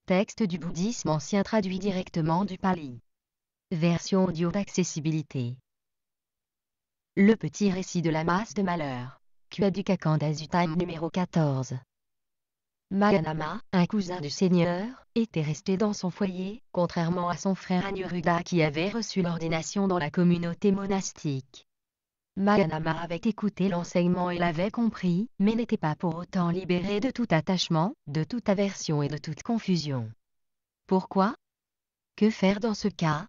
texte du bouddhisme ancien traduit directement du pali. Version audio d'accessibilité. Le petit récit de la masse de malheur. Kuadukakhanda Time numéro 14. Mayanama, un cousin du Seigneur, était resté dans son foyer, contrairement à son frère Anuruddha qui avait reçu l'ordination dans la communauté monastique. Mayanama avait écouté l'enseignement et l'avait compris, mais n'était pas pour autant libéré de tout attachement, de toute aversion et de toute confusion. Pourquoi? Que faire dans ce cas?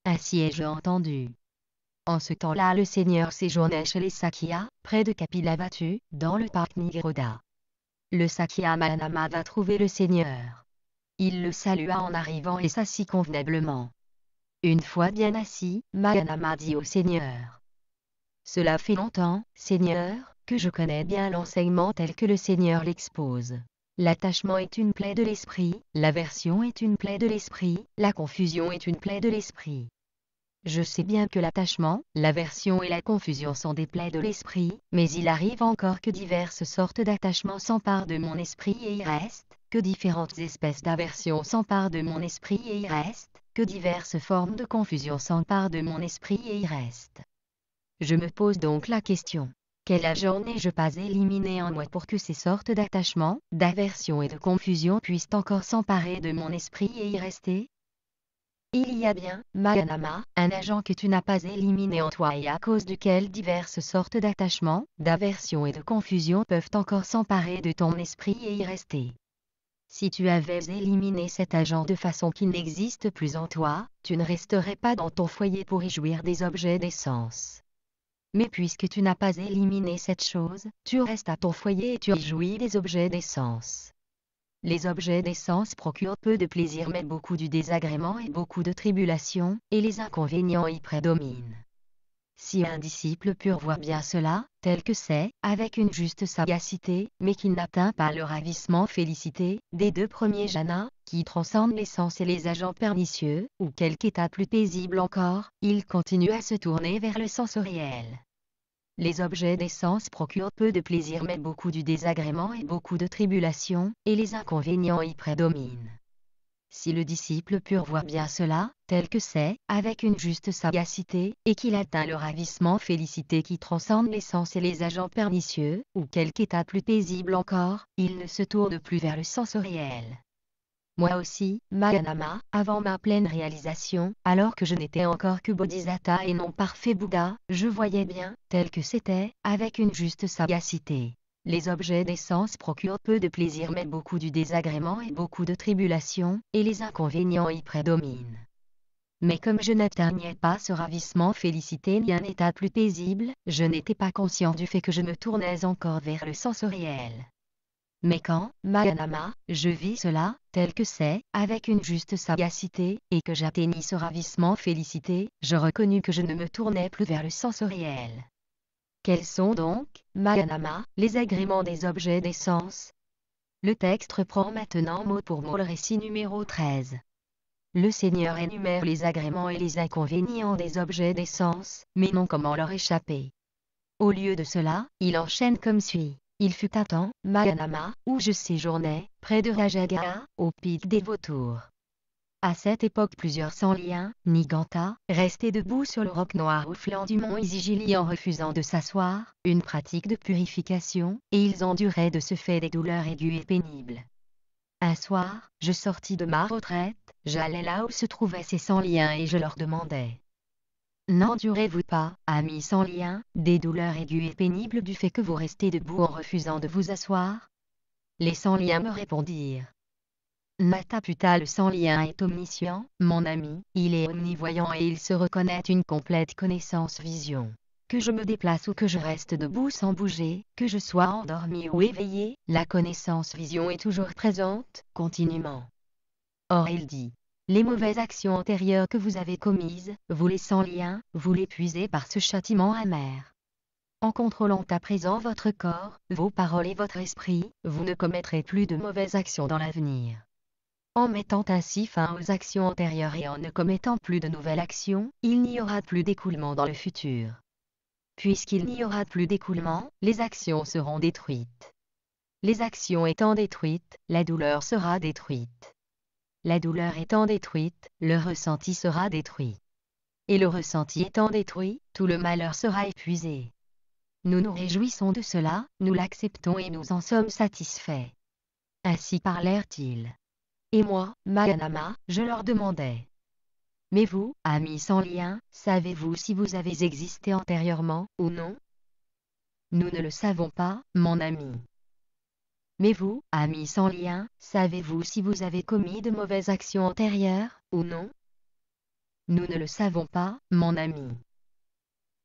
Ainsi ai-je entendu. En ce temps-là, le Seigneur séjournait chez les Sakya, près de Kapilavatthu, dans le parc Nigroda. Le Sakya Mayanama va trouver le Seigneur. Il le salua en arrivant et s'assit convenablement. Une fois bien assis, Mayanama dit au Seigneur: cela fait longtemps, Seigneur, que je connais bien l'enseignement tel que le Seigneur l'expose. L'attachement est une plaie de l'esprit, l'aversion est une plaie de l'esprit, la confusion est une plaie de l'esprit. Je sais bien que l'attachement, l'aversion et la confusion sont des plaies de l'esprit, mais il arrive encore que diverses sortes d'attachements s'emparent de mon esprit et y restent, que différentes espèces d'aversion s'emparent de mon esprit et y restent, que diverses formes de confusion s'emparent de mon esprit et y restent. Je me pose donc la question: quel agent n'ai-je pas éliminé en moi pour que ces sortes d'attachements, d'aversion et de confusion puissent encore s'emparer de mon esprit et y rester? Il y a bien, Mayanama, un agent que tu n'as pas éliminé en toi et à cause duquel diverses sortes d'attachements, d'aversion et de confusion peuvent encore s'emparer de ton esprit et y rester. Si tu avais éliminé cet agent de façon qu'il n'existe plus en toi, tu ne resterais pas dans ton foyer pour y jouir des objets des sens. Mais puisque tu n'as pas éliminé cette chose, tu restes à ton foyer et tu y jouis des objets des sens. Les objets des sens procurent peu de plaisir mais beaucoup du désagrément et beaucoup de tribulation, et les inconvénients y prédominent. Si un disciple pur voit bien cela, tel que c'est, avec une juste sagacité, mais qu'il n'atteint pas le ravissement félicité, des deux premiers jhanas, qui transcendent les sens et les agents pernicieux, ou quelque état plus paisible encore, il continue à se tourner vers le sensoriel. Les objets des sens procurent peu de plaisir mais beaucoup du désagrément et beaucoup de tribulation, et les inconvénients y prédominent. Si le disciple pur voit bien cela, tel que c'est, avec une juste sagacité, et qu'il atteint le ravissement félicité qui transcende les sens et les agents pernicieux, ou quelque état plus paisible encore, il ne se tourne plus vers le sensoriel. Moi aussi, Mayanama, avant ma pleine réalisation, alors que je n'étais encore que Bodhisatta et non parfait Bouddha, je voyais bien, tel que c'était, avec une juste sagacité. Les objets des sens procurent peu de plaisir mais beaucoup du désagrément et beaucoup de tribulation, et les inconvénients y prédominent. Mais comme je n'atteignais pas ce ravissement félicité ni un état plus paisible, je n'étais pas conscient du fait que je me tournais encore vers le sensoriel. Mais quand, Mayanama, je vis cela, tel que c'est, avec une juste sagacité, et que j'atteignis ce ravissement félicité, je reconnus que je ne me tournais plus vers le sensoriel. Quels sont donc, Mayanama, les agréments des objets des sens? Le texte reprend maintenant mot pour mot le récit numéro 13. Le Seigneur énumère les agréments et les inconvénients des objets des sens, mais non comment leur échapper. Au lieu de cela, il enchaîne comme suit. Il fut un temps, Mayanama, où je séjournais, près de Rajagaha, au pic des vautours. À cette époque plusieurs sans-liens, Niganta, restaient debout sur le roc noir au flanc du mont Isigili en refusant de s'asseoir, une pratique de purification, et ils enduraient de ce fait des douleurs aiguës et pénibles. Un soir, je sortis de ma retraite, j'allais là où se trouvaient ces sans-liens et je leur demandais: n'endurez-vous pas, amis sans lien, des douleurs aiguës et pénibles du fait que vous restez debout en refusant de vous asseoir? Les sans liens me répondirent: Nataputta le sans lien est omniscient, mon ami, il est omnivoyant et il se reconnaît une complète connaissance vision. Que je me déplace ou que je reste debout sans bouger, que je sois endormi ou éveillé, la connaissance vision est toujours présente, continuellement. Or il dit: les mauvaises actions antérieures que vous avez commises, vous les sans lien, vous les puisez par ce châtiment amer. En contrôlant à présent votre corps, vos paroles et votre esprit, vous ne commettrez plus de mauvaises actions dans l'avenir. En mettant ainsi fin aux actions antérieures et en ne commettant plus de nouvelles actions, il n'y aura plus d'écoulement dans le futur. Puisqu'il n'y aura plus d'écoulement, les actions seront détruites. Les actions étant détruites, la douleur sera détruite. La douleur étant détruite, le ressenti sera détruit. Et le ressenti étant détruit, tout le malheur sera épuisé. Nous nous réjouissons de cela, nous l'acceptons et nous en sommes satisfaits. Ainsi parlèrent-ils. Et moi, Mayanama, je leur demandai. Mais vous, amis sans lien, savez-vous si vous avez existé antérieurement, ou non? Nous ne le savons pas, mon ami. Mais vous, amis sans lien, savez-vous si vous avez commis de mauvaises actions antérieures, ou non? Nous ne le savons pas, mon ami.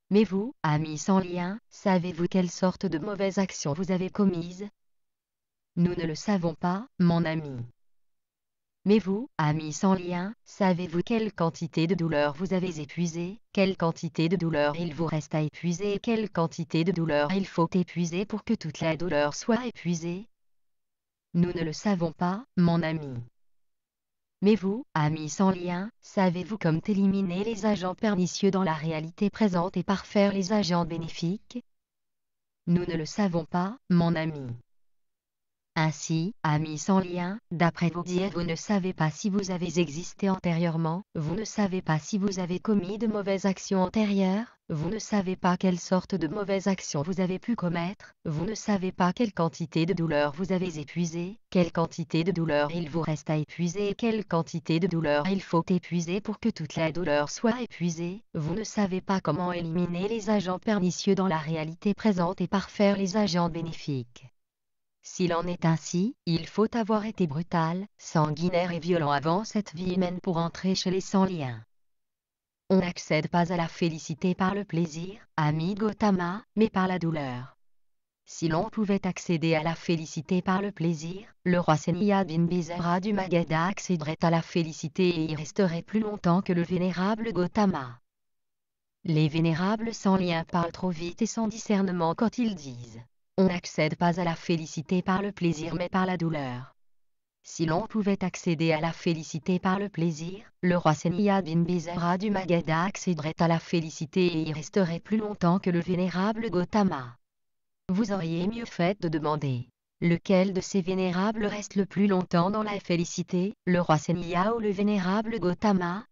Mais vous, amis sans lien, savez-vous quelle sorte de mauvaises actions vous avez commises? Nous ne le savons pas, mon ami. Mais vous, amis sans lien, savez-vous quelle quantité de douleur vous avez épuisée, quelle quantité de douleur il vous reste à épuiser et quelle quantité de douleur il faut épuiser pour que toute la douleur soit épuisée? Nous ne le savons pas, mon ami. Mais vous, amis sans lien, savez-vous comment éliminer les agents pernicieux dans la réalité présente et parfaire les agents bénéfiques? Nous ne le savons pas, mon ami. Ainsi, amis sans lien, d'après vos dires, vous ne savez pas si vous avez existé antérieurement, vous ne savez pas si vous avez commis de mauvaises actions antérieures, vous ne savez pas quelle sorte de mauvaises actions vous avez pu commettre, vous ne savez pas quelle quantité de douleur vous avez épuisée, quelle quantité de douleur il vous reste à épuiser et quelle quantité de douleur il faut épuiser pour que toute la douleur soit épuisée, vous ne savez pas comment éliminer les agents pernicieux dans la réalité présente et parfaire les agents bénéfiques. S'il en est ainsi, il faut avoir été brutal, sanguinaire et violent avant cette vie humaine pour entrer chez les sans-liens. On n'accède pas à la félicité par le plaisir, ami Gautama, mais par la douleur. Si l'on pouvait accéder à la félicité par le plaisir, le roi Seniya Bimbisara du Magadha accéderait à la félicité et y resterait plus longtemps que le vénérable Gautama. Les vénérables sans-liens parlent trop vite et sans discernement quand ils disent. On n'accède pas à la félicité par le plaisir mais par la douleur. Si l'on pouvait accéder à la félicité par le plaisir, le roi Seniya Bimbisara du Magadha accéderait à la félicité et y resterait plus longtemps que le vénérable Gautama. Vous auriez mieux fait de demander. Lequel de ces vénérables reste le plus longtemps dans la félicité, le roi Seniya ou le vénérable Gautama?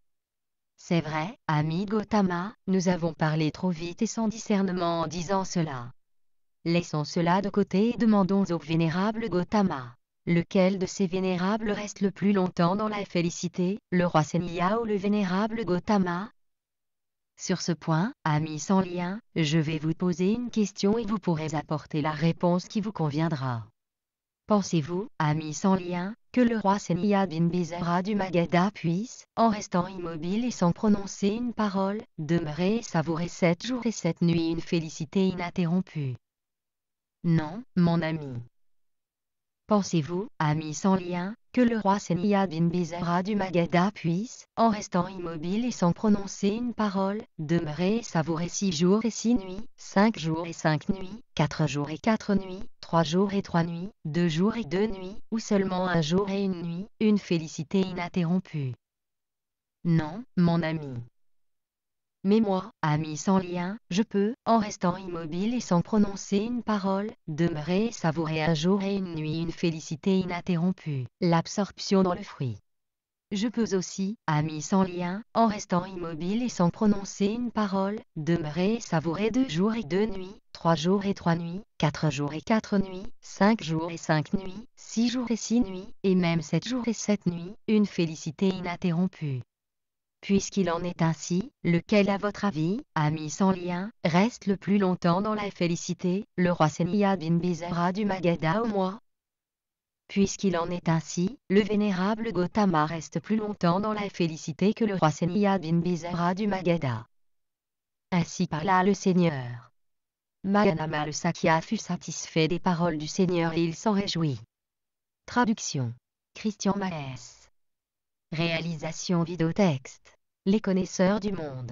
C'est vrai, ami Gautama, nous avons parlé trop vite et sans discernement en disant cela. Laissons cela de côté et demandons au vénérable Gautama. Lequel de ces vénérables reste le plus longtemps dans la félicité, le roi Seniya ou le vénérable Gautama? Sur ce point, amis sans lien, je vais vous poser une question et vous pourrez apporter la réponse qui vous conviendra. Pensez-vous, amis sans lien, que le roi Seniya Bimbisara du Magadha puisse, en restant immobile et sans prononcer une parole, demeurer et savourer 7 jours et 7 nuits une félicité ininterrompue? Non, mon ami. Pensez-vous, amis sans lien, que le roi Seniya Bimbisara du Magadha puisse, en restant immobile et sans prononcer une parole, demeurer et savourer 6 jours et 6 nuits, 5 jours et 5 nuits, 4 jours et 4 nuits, 3 jours et 3 nuits, 2 jours et 2 nuits, ou seulement 1 jour et 1 nuit, une félicité ininterrompue? Non, mon ami. Mais moi, ami sans lien, je peux, en restant immobile et sans prononcer une parole, demeurer et savourer 1 jour et 1 nuit une félicité ininterrompue, l'absorption dans le fruit. Je peux aussi, ami sans lien, en restant immobile et sans prononcer une parole, demeurer et savourer 2 jours et 2 nuits, 3 jours et 3 nuits, 4 jours et 4 nuits, 5 jours et 5 nuits, 6 jours et 6 nuits, et même 7 jours et 7 nuits, une félicité ininterrompue. Puisqu'il en est ainsi, lequel à votre avis, ami sans lien, reste le plus longtemps dans la félicité, le roi Seniya Bimbisara du Magadha ou moi? Puisqu'il en est ainsi, le vénérable Gautama reste plus longtemps dans la félicité que le roi Seniya Bimbisara du Magadha. Ainsi parla le Seigneur. Mayanama le Sakya fut satisfait des paroles du Seigneur et il s'en réjouit. Traduction. Christian Maes. Réalisation vidéotexte. Les connaisseurs du monde.